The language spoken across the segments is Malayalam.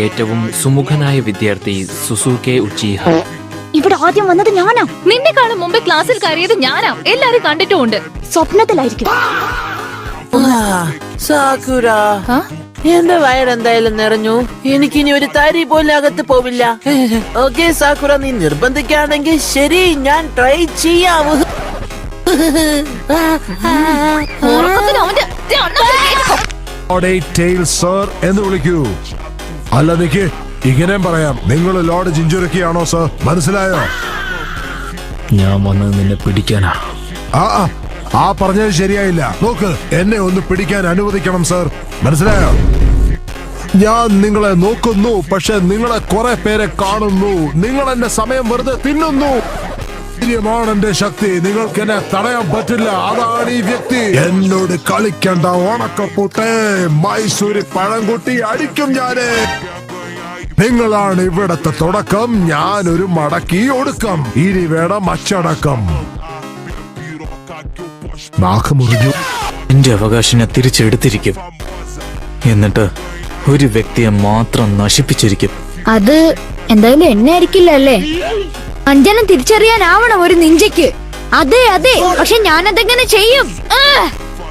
ഏറ്റവും സുമുഖനായ വിദ്യാർത്ഥി സുസുകെ ഉച്ചിഹ. ഇവിടെ ആദ്യം വന്നത് ഞാനാ. നിന്നെക്കാളും മുമ്പ് ക്ലാസ്സിൽ കയറിയത് ഞാനാ. എല്ലാരും കണ്ടിട്ടുമുണ്ട്. സ്വപ്നത്തിലായിരിക്കും. സാക്കുര, എന്റെ വയറെന്തായാലും നിറഞ്ഞു. എനിക്കിനി ഒരു തരി പോലും അകത്ത് പോവില്ല. ഓക്കെ സാക്കുര, നീ നിർബന്ധിക്കുകയാണെങ്കിൽ ശരി, ഞാൻ ട്രൈ ചെയ്യാം. എന്ന് വിളിക്കൂ. അല്ല നിക്ക്, ഇങ്ങനെയും പറയാം, നിങ്ങൾ ലോർഡ് ജിഞ്ചുരക്കിയാണോ സർ? മനസ്സിലായോ? ഞാൻ വന്നത് നിന്നെ പിടിക്കാനാ. ആ പറഞ്ഞത് ശരിയായില്ല. നോക്ക്, എന്നെ ഒന്ന് പിടിക്കാൻ അനുവദിക്കണം സർ. മനസ്സിലായോ? ഞാൻ നിങ്ങളെ നോക്കുന്നു, പക്ഷെ നിങ്ങളെ കുറെ പേരെ കാണുന്നു. നിങ്ങൾ എന്റെ സമയം വെറുതെ തിന്നുന്നു. ാണ് എന്റെ ശക്തി. നിങ്ങൾക്ക് എന്നെ തടയാൻ പറ്റില്ല. അതാണ് ഈ വ്യക്തി. എന്നോട് കളിക്കണ്ട ഉണക്കപ്പൂട്ടെ. മൈസൂരി പഴംകുട്ടി അടിക്കും ഞാന്. നിങ്ങളാണ് ഇവിടത്തെ തുടക്കം. ഞാനൊരു മടക്കി ഒടുക്കം. ഇനി വേണം അച്ചടക്കം. നാക്ക് മുറിഞ്ഞു. എന്റെ അവകാശം ഞാൻ തിരിച്ചെടുത്തിരിക്കും. എന്നിട്ട് ഒരു വ്യക്തിയെ മാത്രം നശിപ്പിച്ചിരിക്കും. അത് എന്തായാലും എന്നെ ആയിരിക്കില്ല അല്ലേ? അഞ്ജനം തിരിച്ചറിയാനാവണം ഒരു നിഞ്ചയ്ക്ക്. അതെ അതെ, പക്ഷെ ഞാനതെങ്ങനെ ചെയ്യും?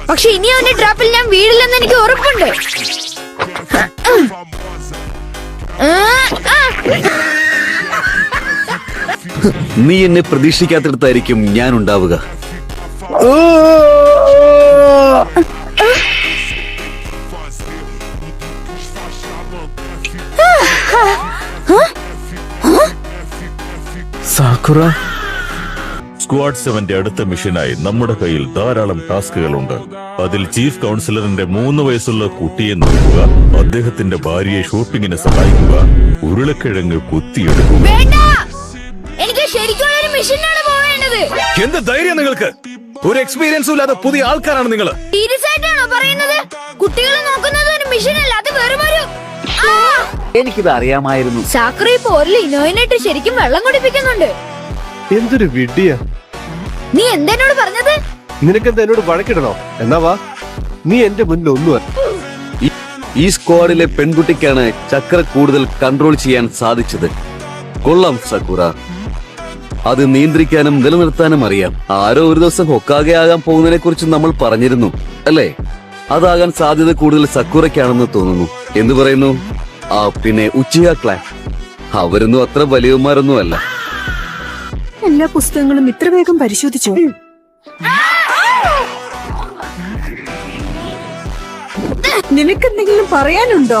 പക്ഷെ ഇനി അവന്റെ ട്രാപ്പിൽ ഞാൻ വീടില്ലെന്ന് എനിക്ക് ഉറപ്പുണ്ട്. നീ എന്നെ പ്രതീക്ഷിക്കാത്തിടത്തായിരിക്കും ഞാൻ ഉണ്ടാവുക. സാക്കുറ, സ്ക്വാഡ് 7ന്റെ അടുത്ത മിഷനായി നമ്മുടെ കയ്യിൽ ധാരാളം ടാസ്കുകളുണ്ട്. അതിൽ ചീഫ് കൗൺസിലറിന്റെ 3 വയസ്സുള്ള കുട്ടിയെ നോക്കുക, അദ്ദേഹത്തിന്റെ ഭാര്യയെ ഷോപ്പിങ്ങിന് സഹായിക്കുക, ഉരുളക്കിഴങ്ങ് കുത്തിയെടുക്കുക. എനിക്ക് ശരിക്കും ഒരു മിഷനാണ് പോവേണ്ടത്. എന്ത് ധൈര്യം നിങ്ങൾക്ക്? ഒരു എക്സ്പീരിയൻസും ഇല്ലാതെ പുതിയ ആൾക്കാരാണ് നിങ്ങൾ. സീരിയസ് ആയിട്ടാണോ പറയുന്നത്? കുട്ടികളെ നോക്കുന്നത് ഒരു മിഷനല്ല, അത് വെറുമൊരു. എനിക്കിത് അറിയാമായിരുന്നു. സാക്കുറ ഈ പോരിൽ ഇനോയിനായിട്ട് ശരിക്കും വെള്ളം കുടിപ്പിക്കുന്നുണ്ട്. എന്തൊരു വിഡ്ഢിയാ. നീ എന്തെന്നോട് പറഞ്ഞത്? നിനക്കെന്താ എന്നോട് വഴക്കിടണോ? എന്നാ വാ, നീ എന്റെ മുന്നിൽ ഒന്നുമല്ല. ഈ സ്ക്വാഡിലെ പെൺകുട്ടിക്കാണ് ചക്ര കൂടുതൽ കൺട്രോൾ ചെയ്യാൻ സാധിച്ചത്. കൊള്ളാം സക്കുറ. അത് നിയന്ത്രിക്കാനും നിലനിർത്താനും അറിയാം. ആരോ ഒരു ദിവസം ഹൊക്കാകെ ആകാൻ പോകുന്നതിനെ കുറിച്ച് നമ്മൾ പറഞ്ഞിരുന്നു അല്ലേ? അതാകാൻ സാധ്യത കൂടുതൽ സക്കുറയ്ക്കാണെന്ന് തോന്നുന്നു. എന്തു പറയുന്നു? പിന്നെ ഉച്ചിഹ ക്ലാൻ, അവരൊന്നും അത്ര വലിയവന്മാരൊന്നും അല്ല. എല്ലാ പുസ്തകങ്ങളും ഇത്ര വേഗം പരിശോധിച്ചോ? നിനക്കെന്തെങ്കിലും പറയാനുണ്ടോ?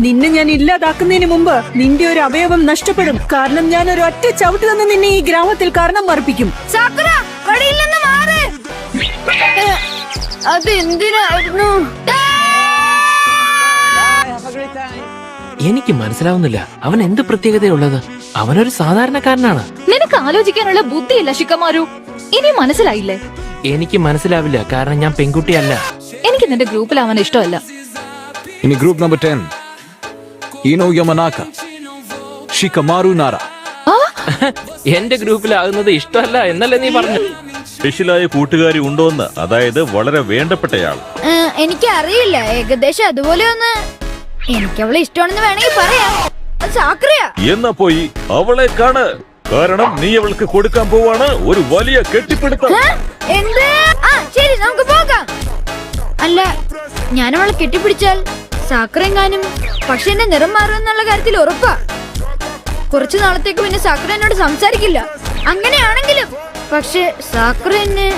നിന്നെ ഞാൻ ഇല്ലാതാക്കുന്നതിന് മുമ്പ് നിന്റെ ഒരു അവയവം നഷ്ടപ്പെടും. കാരണം ഞാൻ ഒരു ഒറ്റ ചവിട്ട് തന്നെ നിന്നെ ഈ ഗ്രാമത്തിൽ കാരണം മർപ്പിക്കും. അതെന്തിനായിരുന്നു? എനിക്ക് മനസ്സിലാവുന്നില്ല, അവൻ എന്ത് പ്രത്യേകതയുള്ളത്? അവനൊരു സാധാരണക്കാരനാണ്. നിനക്ക് ആലോചിക്കാനുള്ള ബുദ്ധിയില്ല ഷിക്കമാരു. ഇനി മനസ്സിലായില്ലേ? എനിക്ക് മനസ്സിലാവില്ല, കാരണം ഞാൻ പെൺകുട്ടിയല്ല. എനിക്ക് നിന്റെ ഗ്രൂപ്പിൽ അവൻ ഇഷ്ടമല്ല. ഇനി ഗ്രൂപ്പ് നമ്പർ 10, ഇനോ യമനാക്ക, ഷിക്കമാരു നാര. എന്റെ ഗ്രൂപ്പിലാകുന്നത് ഇഷ്ടമല്ല എന്നല്ലേ നീ പറഞ്ഞു? സ്പെഷ്യലായ കൂട്ടുകാരി ഉണ്ടോന്ന്, അതായത് വളരെ വേണ്ടപ്പെട്ടയാൾ. എനിക്ക് അറിയില്ല, ഏകദേശം അതുപോലെ ഒന്ന്. എനിക്ക് അവളെ ഇഷ്ടമാണെന്ന് വേണമെങ്കിൽ പറയാം. സാക്കുറയാ. എന്നാ പോയി അവളെ കാണ്, കാരണം നീ അവൾക്ക് കൊടുക്കാൻ പോവാണ് ഒരു വലിയ കെട്ടിപ്പിടുത്തം. എന്ത്? ശരി, നമുക്ക് പോകാം. അല്ല, ഞാൻ അവളെ കെട്ടിപ്പിടിച്ചാൽ സാക്കുറെങ്ങാനും പക്ഷെ എന്റെ നിറം മാറുമെന്നുള്ള കാര്യത്തിൽ ഉറപ്പാ. കുറച്ചു നാളത്തേക്ക് പിന്നെ സാക്കുറ എന്നോട് സംസാരിക്കില്ല. അങ്ങനെയാണെങ്കിലും പക്ഷെ സാക്കുറ എന്നെ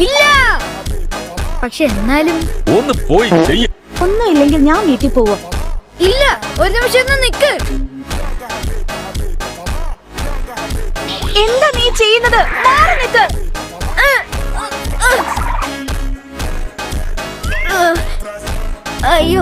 ഇല്ല. പക്ഷെ എന്നാലും ഒന്ന് പോയി ചെയ്യ. ഒന്നുമില്ലെങ്കിൽ ഞാൻ വീട്ടിൽ പോവാ. ഇല്ല, ഒരു നിമിഷം ഒന്ന് നിക്ക്. എന്താ നീ ചെയ്യുന്നത്? മാറി നിക്ക്. അയ്യോ,